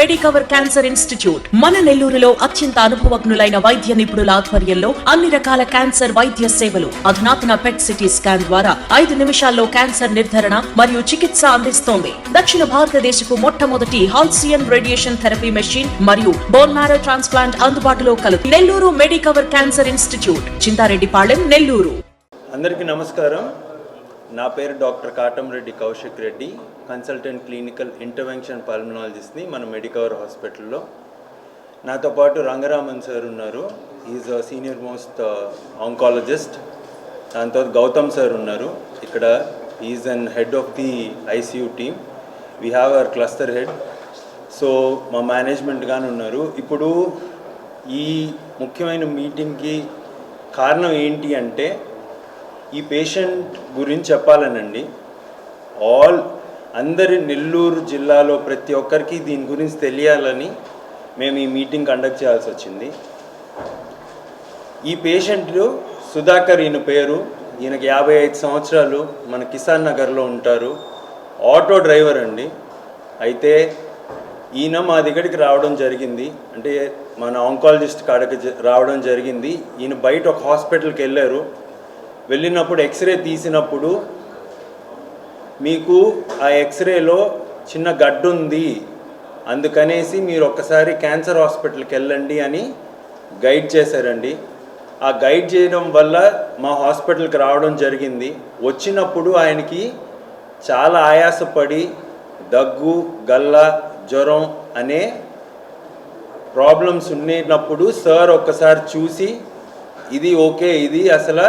Medicover cancer institute మన నెల్లూరులో అత్యంత అనుభవజ్ఞులైన వైద్య నిపుణుల ఆధ్వర్యంలో అన్ని రకాల క్యాన్సర్ వైద్య సేవలు, అధునాతన పెట్ సిటీ స్కాన్ ద్వారా 5 నిమిషాల్లో క్యాన్సర్ నిర్ధారణ మరియు చికిత్స అందిస్తోంది. దక్షిణ భారతదేశపు మొట్టమొదటి హాల్సియన్ రేడియేషన్ థెరపీ మెషిన్ మరియు బోన్ మ్యారో ట్రాన్స్ప్లాంట్ అందుబాటులో కలదు. Nellore Medicover cancer institute, Chintareddypalem, Nellore. అందరికీ నమస్కారం. నా పేరు doctor Katamreddy Kaushik Reddy, consultant clinical intervention పల్మనాలజిస్ట్ని మన మెడికవర్ హాస్పిటల్లో. నాతో పాటు రంగరామన్ సార్ ఉన్నారు, ఈజ్ సీనియర్ మోస్ట్ ఆంకాలజిస్ట్. దాంతో గౌతమ్ సార్ ఉన్నారు ఇక్కడ, is an head of the ICU team. We have our cluster head. So మా మేనేజ్మెంట్ కానీ ఉన్నారు. ఇప్పుడు ఈ ముఖ్యమైన మీటింగ్కి కారణం ఏంటి అంటే, ఈ పేషెంట్ గురించి చెప్పాలనండి. అందరి నెల్లూరు జిల్లాలో ప్రతి ఒక్కరికి దీని గురించి తెలియాలని మేము ఈ మీటింగ్ కండక్ట్ చేయాల్సి వచ్చింది. ఈ పేషెంట్ సుధాకర్, ఈయన పేరు. ఈయనకి 55 సంవత్సరాలు, మన కిసాన్ నగర్లో ఉంటారు. ఆటో డ్రైవర్ అండి. అయితే ఈయన మా దగ్గరికి రావడం జరిగింది, అంటే మన ఆంకాలజిస్ట్ కాడకి రావడం జరిగింది. ఈయన బయట ఒక హాస్పిటల్కి వెళ్ళినప్పుడు ఎక్స్రే తీసినప్పుడు మీకు ఆ ఎక్స్రేలో చిన్న గడ్డు ఉంది, అందుకనేసి మీరు ఒక్కసారి క్యాన్సర్ హాస్పిటల్కి వెళ్ళండి అని గైడ్ చేశారండి. ఆ గైడ్ చేయడం వల్ల మా హాస్పిటల్కి రావడం జరిగింది. వచ్చినప్పుడు ఆయనకి చాలా ఆయాసపడి దగ్గు, గల్ల, జ్వరం అనే ప్రాబ్లమ్స్ ఉన్నప్పుడు సార్ ఒక్కసారి చూసి ఇది ఓకే, ఇది అసలు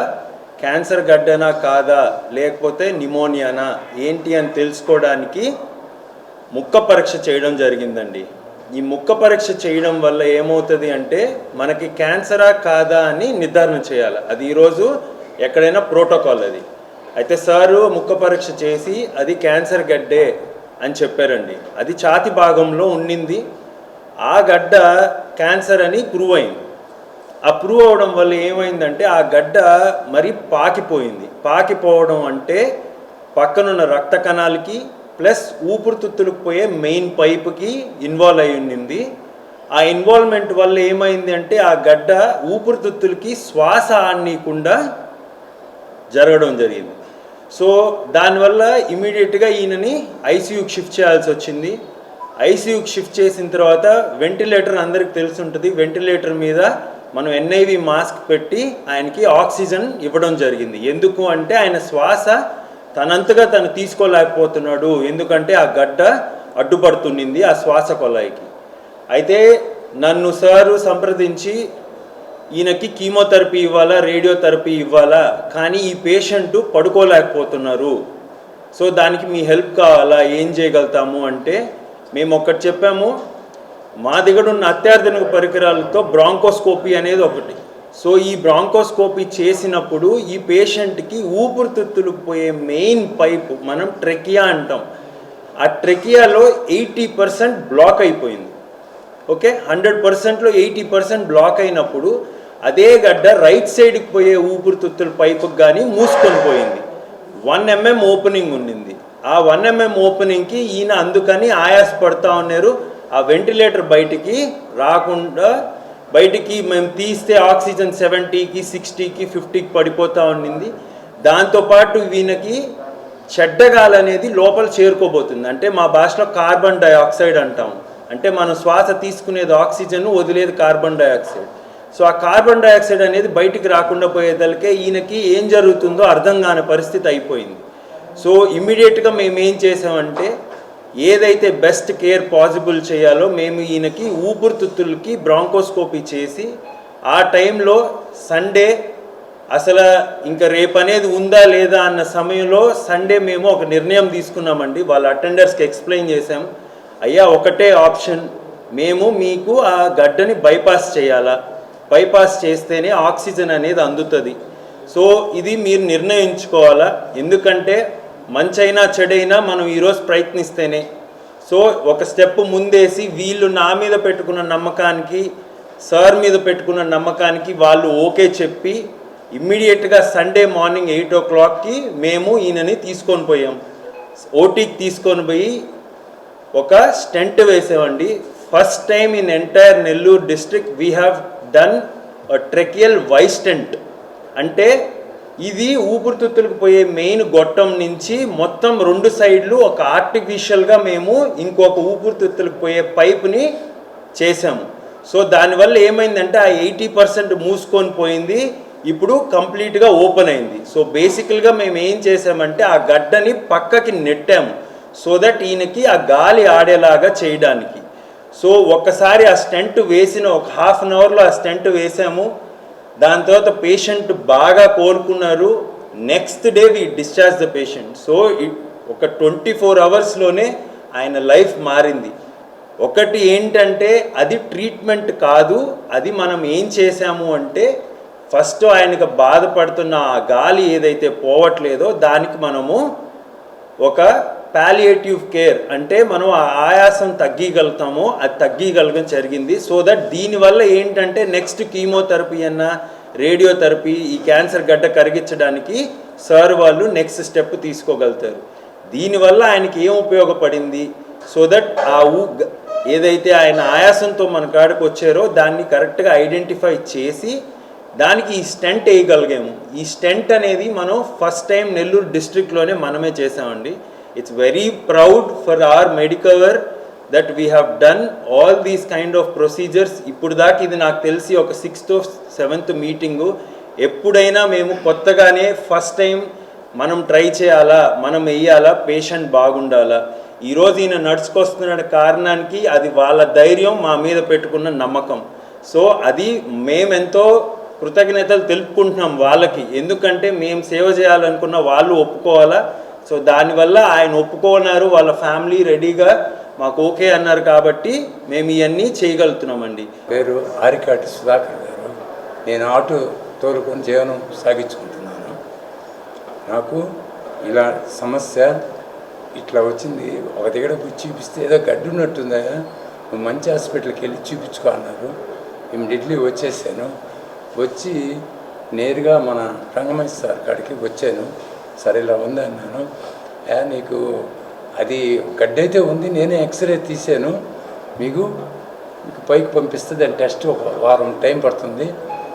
క్యాన్సర్ గడ్డనా కాదా లేకపోతే నిమోనియానా ఏంటి అని తెలుసుకోవడానికి ముక్క పరీక్ష చేయడం జరిగిందండి. ఈ ముక్క పరీక్ష చేయడం వల్ల ఏమవుతుంది అంటే, మనకి క్యాన్సరా కాదా అని నిర్ధారణ చేయాలి. అది ఈరోజు ఎక్కడైనా ప్రోటోకాల్ అది. అయితే సారు ముక్క పరీక్ష చేసి అది క్యాన్సర్ గడ్డే అని చెప్పారండి. అది ఛాతి భాగంలో ఉండింది. ఆ గడ్డ క్యాన్సర్ అని ప్రూవ్ అయింది. ఆ ప్రూవ్ అవడం వల్ల ఏమైందంటే, ఆ గడ్డ మరి పాకిపోవడం అంటే పక్కనున్న రక్త కణాలకి ప్లస్ ఊపిరితిత్తులకు పోయే మెయిన్ పైపుకి ఇన్వాల్వ్ అయి ఉండింది. ఆ ఇన్వాల్వ్మెంట్ వల్ల ఏమైంది అంటే, ఆ గడ్డ ఊపిరితిత్తులకి శ్వాస ఆడనీయకుండా జరగడం జరిగింది. సో దానివల్ల ఇమీడియట్గా ఈయనని ఐసీయూకి షిఫ్ట్ చేయాల్సి వచ్చింది. ఐసీయూకి షిఫ్ట్ చేసిన తర్వాత వెంటిలేటర్, అందరికి తెలిసి ఉంటుంది, వెంటిలేటర్ మీద మనం ఎన్ఐవి మాస్క్ పెట్టి ఆయనకి ఆక్సిజన్ ఇవ్వడం జరిగింది. ఎందుకు అంటే ఆయన శ్వాస తనంతగా తను తీసుకోలేకపోతున్నాడు, ఎందుకంటే ఆ గడ్డ అడ్డుపడుతుంది ఆ శ్వాస కొలాయికి. అయితే నన్ను సారు సంప్రదించి ఈయనకి కీమోథెరపీ ఇవ్వాలా, రేడియోథెరపీ ఇవ్వాలా, కానీ ఈ పేషెంట్ పడుకోలేకపోతున్నారు, సో దానికి మీ హెల్ప్ కావాలా, ఏం చేయగలుగుతాము అంటే మేము ఒక్కటి చెప్పాము. మా దగ్గర ఉన్న అత్యాధునిక పరికరాలతో బ్రాంకోస్కోపీ అనేది ఒకటి. సో ఈ బ్రాంకోస్కోపీ చేసినప్పుడు ఈ పేషెంట్కి ఊపిరితిత్తులకు పోయే మెయిన్ పైపు, మనం ట్రెకియా అంటాం, ఆ ట్రెకియాలో 80% బ్లాక్ అయిపోయింది. ఓకే, 100%లో 80% బ్లాక్ అయినప్పుడు అదే గడ్డ రైట్ సైడ్కి పోయే ఊపిరితిత్తుల పైపుకి కానీ మూసుకొని పోయింది. 1 mm ఓపెనింగ్ ఉండింది. ఆ 1 mm ఓపెనింగ్కి ఈయన అందుకని ఆయాసపడతా ఉన్నారు. ఆ వెంటిలేటర్ బయటికి రాకుండా, బయటికి మేము తీస్తే ఆక్సిజన్ 70కి 60కి 50కి పడిపోతూ ఉండింది. దాంతోపాటు ఈయనకి చెడ్డగాలి అనేది లోపల చేరుకోబోతుంది. అంటే మా భాషలో కార్బన్ డైఆక్సైడ్ అంటాం, అంటే మనం శ్వాస తీసుకునేది ఆక్సిజన్, వదిలేది కార్బన్ డైఆక్సైడ్. సో ఆ కార్బన్ డైఆక్సైడ్ అనేది బయటికి రాకుండా పోయేదలికే ఈయనకి ఏం జరుగుతుందో అర్థం కాని పరిస్థితి అయిపోయింది. సో ఇమ్మీడియట్గా మేము ఏం చేసామంటే, ఏదైతే బెస్ట్ కేర్ పాసిబుల్ చేయాలో మేము ఈయనకి ఊపిరితిత్తులకి బ్రాంకోస్కోపీ చేసి, ఆ టైంలో సండే అసలు ఇంకా రేపు అనేది ఉందా లేదా అన్న సమయంలో సండే మేము ఒక నిర్ణయం తీసుకున్నామండి. వాళ్ళ అటెండర్స్కి ఎక్స్ప్లెయిన్ చేసాం, అయ్యా ఒకటే ఆప్షన్, మేము మీకు ఆ గడ్డని బైపాస్ చేయాలా, బైపాస్ చేస్తేనే ఆక్సిజన్ అనేది అందుతుంది. సో ఇది మీరు నిర్ణయించుకోవాలా, ఎందుకంటే మంచైనా చెడైనా మనం ఈరోజు ప్రయత్నిస్తేనే. సో ఒక స్టెప్ ముందేసి వీళ్ళు నా మీద పెట్టుకున్న నమ్మకానికి, సార్ మీద పెట్టుకున్న నమ్మకానికి వాళ్ళు ఓకే చెప్పి ఇమ్మీడియట్గా సండే మార్నింగ్ 8 o'clockకి మేము ఈయనని తీసుకొని పోయాం. ఓటీకి తీసుకొని పోయి ఒక స్టెంట్ వేసామండి. First time in entire Nellore district we have done tracheal voice stent. అంటే ఇది ఊపిరితిత్తులకు పోయే మెయిన్ గొట్టం నుంచి మొత్తం 2 సైడ్లు ఒక ఆర్టిఫిషియల్గా మేము ఇంకొక ఊపిరితిత్తులకు పోయే పైప్ని చేసాము. సో దానివల్ల ఏమైందంటే ఆ 80% మూసుకొని పోయింది, ఇప్పుడు కంప్లీట్గా ఓపెన్ అయింది. సో బేసికల్గా మేము ఏం చేసామంటే ఆ గడ్డని పక్కకి నెట్టాము సో దట్ ఈయనకి ఆ గాలి ఆడేలాగా చేయడానికి. సో ఒక్కసారి ఆ స్టెంట్ వేసిన ఒక హాఫ్ అన్ అవర్లో ఆ స్టెంట్ వేసాము. దాని తర్వాత పేషెంట్ బాగా కోలుకున్నారు. Next day we discharge the patient. So ఒక 24 అవర్స్లోనే ఆయన లైఫ్ మారింది. ఒకటి ఏంటంటే అది ట్రీట్మెంట్ కాదు, అది మనం ఏం చేసాము అంటే ఫస్ట్ ఆయనకు బాధపడుతున్న ఆ గాలి ఏదైతే పోవట్లేదో దానికి మనము ఒక పాలియేటివ్ కేర్, అంటే మనం ఆ ఆయాసం తగ్గగలుగుతామో అది తగ్గగలగడం జరిగింది. సో దట్ దీనివల్ల ఏంటంటే నెక్స్ట్ కీమోథెరపీ అన్న రేడియోథెరపీ ఈ క్యాన్సర్ గడ్డ కరిగించడానికి సార్ వాళ్ళు నెక్స్ట్ స్టెప్ తీసుకోగలుగుతారు. దీనివల్ల ఆయనకి ఏం ఉపయోగపడింది, సో దట్ ఏదైతే ఆయన ఆయాసంతో మన కాడికి వచ్చారో దాన్ని కరెక్ట్గా ఐడెంటిఫై చేసి దానికి ఈ స్టెంట్ వేయగలిగాము. ఈ స్టెంట్ అనేది మనం ఫస్ట్ టైం నెల్లూరు డిస్ట్రిక్ట్లోనే మనమే చేసామండి. It's very proud for our Medicover that we have done all these kind of procedures. ఇప్పుడు దాకా ఇది నాకు తెలిసి ఒక 6th or 7th మీటింగు. ఎప్పుడైనా మేము కొత్తగానే ఫస్ట్ టైం మనం ట్రై చేయాలా, మనం వెయ్యాలా, పేషెంట్ బాగుండాలా. ఈరోజు ఈయన నడుచుకొస్తున్న కారణానికి అది వాళ్ళ ధైర్యం మా మీద పెట్టుకున్న నమ్మకం. సో అది మేమెంతో కృతజ్ఞతలు తెలుపుకుంటున్నాం వాళ్ళకి, ఎందుకంటే మేము సేవ చేయాలనుకున్న వాళ్ళు ఒప్పుకోవాలా. సో దానివల్ల ఆయన ఒప్పుకున్నారు, వాళ్ళ ఫ్యామిలీ రెడీగా మాకు ఓకే అన్నారు కాబట్టి మేము ఇవన్నీ చేయగలుగుతున్నామండి. పేరు ఆరికాటి సుధాకర్ గారు. నేను ఆటో తోలుకొని జీవనం సాగించుకుంటున్నాను. నాకు ఇలా సమస్య ఇట్లా వచ్చింది. ఒక దగ్గర పోయి చూపిస్తే ఏదో గడ్డు ఉన్నట్టుందా, నువ్వు మంచి హాస్పిటల్కి వెళ్ళి చూపించుకో అన్నారు. ఇమ్మీడియట్లీ వచ్చేసాను. వచ్చి నేరుగా మన రంగమేష్ సార్ కాడికి వచ్చాను. సరే ఇలా ఉంది అన్నాను. నీకు అది గడ్డైతే ఉంది, నేనే ఎక్స్రే తీసాను, మీకు పైకి పంపిస్తే దాని టెస్ట్ ఒక వారం టైం పడుతుంది,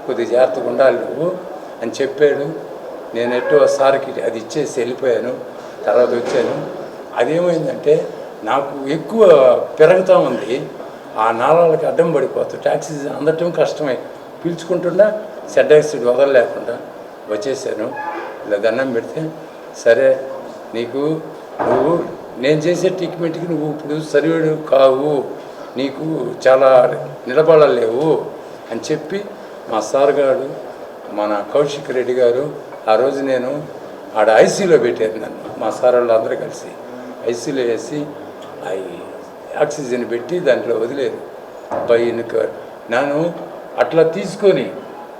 కొద్దిగా జాగ్రత్తగా ఉండాలి నువ్వు అని చెప్పాడు. నేను ఎట్టో సార్కి అది ఇచ్చేసి వెళ్ళిపోయాను. తర్వాత వచ్చాను. అదేమైందంటే నాకు ఎక్కువ పెరుగుతూ ఉంది, ఆ నాళాలకి అడ్డం పడిపోతుంది, ట్యాక్సీ అందటం కష్టమై పీల్చుకుంటున్నా సెడ్ ఆక్సైడ్ వదలలేకుండా వచ్చేసాను. ఇలా దండం పెడితే సరే నీకు నువ్వు నేను చేసే ట్రీట్మెంట్కి నువ్వు ఇప్పుడు సరివేడు కావు, నీకు చాలా నిలబడలేవు అని చెప్పి మా సార్ గారు మన కౌశిక్ రెడ్డి గారు ఆ రోజు నేను ఆడ ఐసీలో పెట్టారు నన్ను. మా సార్ వాళ్ళు అందరూ కలిసి ఐసీలో వేసి ఆక్సిజన్ పెట్టి దాంట్లో వదిలేరు. నేను అట్లా తీసుకొని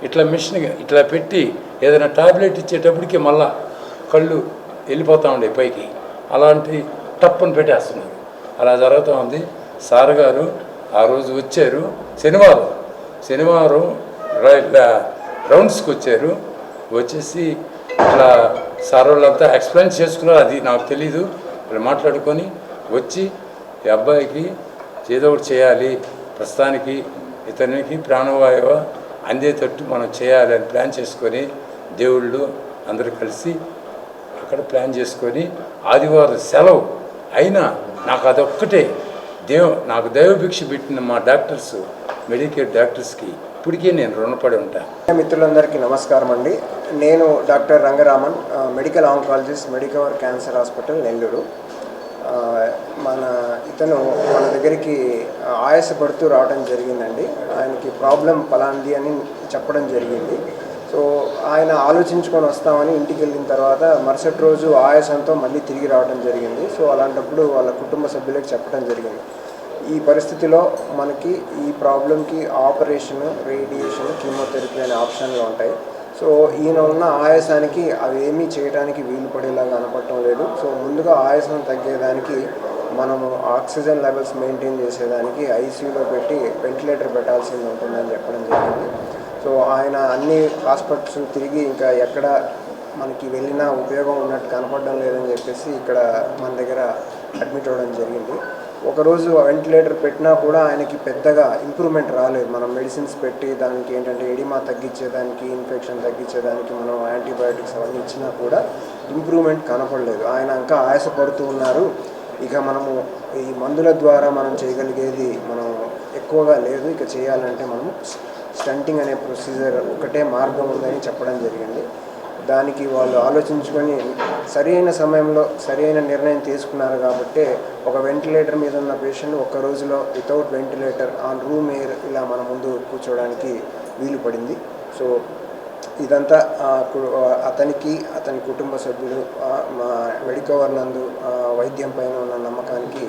ఇట్లా మిషన్ ఇట్లా పెట్టి ఏదైనా టాబ్లెట్ ఇచ్చేటప్పటికి మళ్ళా కళ్ళు వెళ్ళిపోతూ ఉండే పైకి, అలాంటి టప్పుని పెట్టేస్తున్నారు. అలా జరుగుతూ ఉంది. సార్ గారు ఆ రోజు వచ్చారు, శనివారం రౌండ్స్కి వచ్చారు. వచ్చేసి ఇట్లా సార్ వాళ్ళంతా ఎక్స్ప్లెయిన్ చేసుకున్నారు, అది నాకు తెలీదు. వాళ్ళు మాట్లాడుకొని వచ్చి ఈ అబ్బాయికి ఏదో ఒకటి చేయాలి, ప్రస్తుతానికి ఇతనికి ప్రాణవాయువు అందేటట్టు మనం చేయాలి అని ప్లాన్ చేసుకొని దేవుళ్ళు అందరూ కలిసి అక్కడ ప్లాన్ చేసుకొని ఆదివారం సెలవు అయినా నాకు అదొక్కటే నాకు దైవభిక్ష పెట్టిన మా డాక్టర్స్, మెడికేర్ డాక్టర్స్కి ఇప్పటికీ నేను రుణపడి ఉంటాను. మిత్రులందరికీ నమస్కారం అండి. నేను doctor Rangaraman, medical oncologist, Medicover cancer hospital Nellore. ఇతను మన దగ్గరికి ఆయాసపడుతూ రావడం జరిగిందండి. ఆయనకి ప్రాబ్లం పలాంది అని చెప్పడం జరిగింది. సో ఆయన ఆలోచించుకొని వస్తామని ఇంటికి వెళ్ళిన తర్వాత మరుసటి రోజు ఆయాసంతో మళ్ళీ తిరిగి రావడం జరిగింది. సో అలాంటప్పుడు వాళ్ళ కుటుంబ సభ్యులకు చెప్పడం జరిగింది. ఈ పరిస్థితిలో మనకి ఈ ప్రాబ్లంకి ఆపరేషన్, రేడియేషన్, కీమోథెరపీ అనే ఆప్షన్లు ఉంటాయి. సో ఈయన ఉన్న ఆయాసానికి అవి ఏమీ చేయడానికి వీలు పడేలాగా కనపడటం లేదు. సో ముందుగా ఆయాసం తగ్గేదానికి మనము ఆక్సిజన్ లెవెల్స్ మెయింటైన్ చేసేదానికి ఐసీయూలో పెట్టి వెంటిలేటర్ పెట్టాల్సింది ఉంటుందని చెప్పడం జరిగింది. సో ఆయన అన్ని హాస్పిటల్స్ తిరిగి ఇంకా ఎక్కడ మనకి వెళ్ళినా ఉపయోగం ఉన్నట్టు కనపడడం లేదని చెప్పేసి ఇక్కడ మన దగ్గర అడ్మిట్ అవ్వడం జరిగింది. ఒకరోజు వెంటిలేటర్ పెట్టినా కూడా ఆయనకి పెద్దగా ఇంప్రూవ్మెంట్ రాలేదు. మనం మెడిసిన్స్ పెట్టి దానికి ఏంటంటే ఎడిమా తగ్గించేదానికి, ఇన్ఫెక్షన్ తగ్గించేదానికి మనం యాంటీబయాటిక్స్ అవన్నీ ఇచ్చినా కూడా ఇంప్రూవ్మెంట్ కనపడలేదు. ఆయన ఇంకా ఆయాసపడుతూ ఉన్నారు. ఇక మనము ఈ మందుల ద్వారా మనం చేయగలిగేది మనం ఎక్కువగా లేదు, ఇక చేయాలంటే మనం స్టంటింగ్ అనే ప్రొసీజర్ ఒకటే మార్గం ఉందని చెప్పడం జరిగింది. దానికి వాళ్ళు ఆలోచించుకొని సరైన సమయంలో సరైన నిర్ణయం తీసుకున్నారు. కాబట్టి ఒక వెంటిలేటర్ మీద ఉన్న పేషెంట్ ఒక్క రోజులో without ventilator on room air ఇలా మన ముందు కూర్చోవడానికి వీలు పడింది. సో ఇదంతా అతనికి, అతని కుటుంబ సభ్యులు, మా మెడికవర్ నందు వైద్యం పైన ఉన్న నమ్మకానికి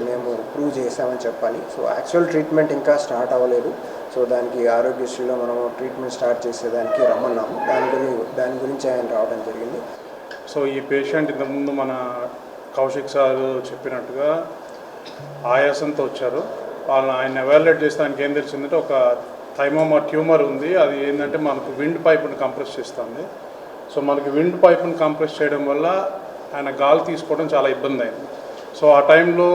మేము ప్రూవ్ చేసామని చెప్పాలి. సో యాక్చువల్ ట్రీట్మెంట్ ఇంకా స్టార్ట్ అవ్వలేదు. సో దానికి ఆరోగ్యశ్రీలో మనము ట్రీట్మెంట్ స్టార్ట్ చేసేదానికి రమ్మన్నాము. దాని గురించి ఆయన రావడం జరిగింది. సో ఈ పేషెంట్ ఇంతకుముందు మన కౌశిక్ సార్ చెప్పినట్టుగా ఆయాసంతో వచ్చారు. ఆయన ఎవాల్యుయేట్ చేసేదానికి ఏం తెలిసిందంటే ఒక థైమోమా ట్యూమర్ ఉంది. అది ఏంటంటే మనకు విండ్ పైప్ని కంప్రెస్ చేస్తుంది. సో మనకి విండ్ పైప్ని కంప్రెస్ చేయడం వల్ల ఆయన గాలి తీసుకోవడం చాలా ఇబ్బంది అయింది. సో ఆ టైంలో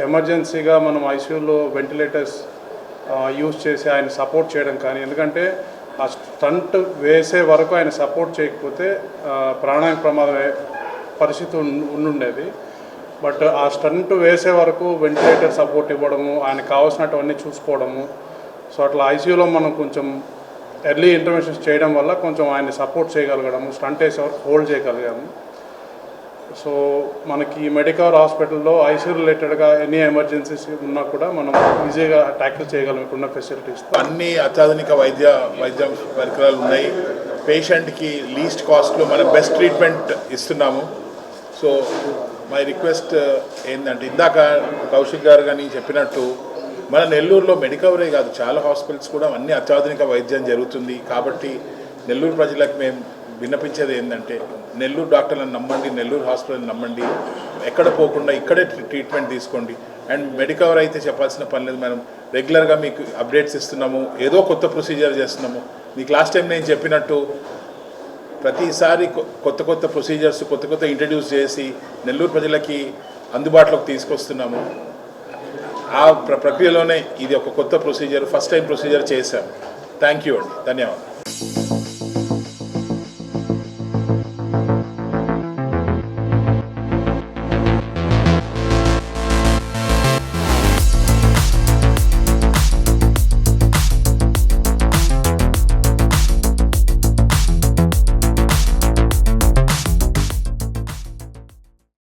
ఎమర్జెన్సీగా మనం ఐసీయూలో వెంటిలేటర్స్ యూజ్ చేసి ఆయన సపోర్ట్ చేయడం కానీ, ఎందుకంటే ఆ స్టంట్ వేసే వరకు ఆయన సపోర్ట్ చేయకపోతే ప్రాణానికి ప్రమాదం పరిస్థితి ఉండుండేది. బట్ ఆ స్టంట్ వేసే వరకు వెంటిలేటర్ సపోర్ట్ ఇవ్వడము, ఆయనకు కావాల్సినటువన్నీ చూసుకోవడము, సో అట్లా ఐసీయూలో మనం కొంచెం ఎర్లీ ఇంటర్వెన్షన్స్ చేయడం వల్ల కొంచెం ఆయన సపోర్ట్ చేయగలగడము, స్టంట్ వేసే వరకు హోల్డ్ చేయగలిగాము. సో మనకి మెడికవర్ హాస్పిటల్లో ఐసీయూ రిలేటెడ్గా ఎనీ ఎమర్జెన్సీస్ ఉన్నా కూడా మనం ఈజీగా ట్యాకిల్ చేయగలం ఇప్పుడున్న ఫెసిలిటీస్. అన్ని అత్యాధునిక వైద్య పరికరాలు ఉన్నాయి. పేషెంట్కి లీస్ట్ కాస్ట్లో మనం బెస్ట్ ట్రీట్మెంట్ ఇస్తున్నాము. సో మై రిక్వెస్ట్ ఏంటంటే, ఇందాక కౌశిక్ గారు కానీ చెప్పినట్టు మన నెల్లూరులో మెడికవరే కాదు, చాలా హాస్పిటల్స్ కూడా అన్ని అత్యాధునిక వైద్యం జరుగుతుంది. కాబట్టి నెల్లూరు ప్రజలకు మేము విన్నపించేది ఏంటంటే, నెల్లూరు డాక్టర్లను నమ్మండి, నెల్లూరు హాస్పిటల్ని నమ్మండి, ఎక్కడ పోకుండా ఇక్కడే ట్రీట్మెంట్ తీసుకోండి. అండ్ మెడికవర్ అయితే చెప్పాల్సిన పని లేదు, మనం రెగ్యులర్గా మీకు అప్డేట్స్ ఇస్తున్నాము, ఏదో కొత్త ప్రొసీజర్ చేస్తున్నాము. మీకు లాస్ట్ టైం నేను చెప్పినట్టు ప్రతిసారి కొత్త ప్రొసీజర్స్ కొత్త ఇంట్రడ్యూస్ చేసి నెల్లూరు ప్రజలకి అందుబాటులోకి తీసుకొస్తున్నాము. ఆ ప్రక్రియలోనే ఇది ఒక కొత్త ప్రొసీజర్, ఫస్ట్ టైం ప్రొసీజర్ చేశాము. థ్యాంక్ యూ అండి, ధన్యవాదాలు.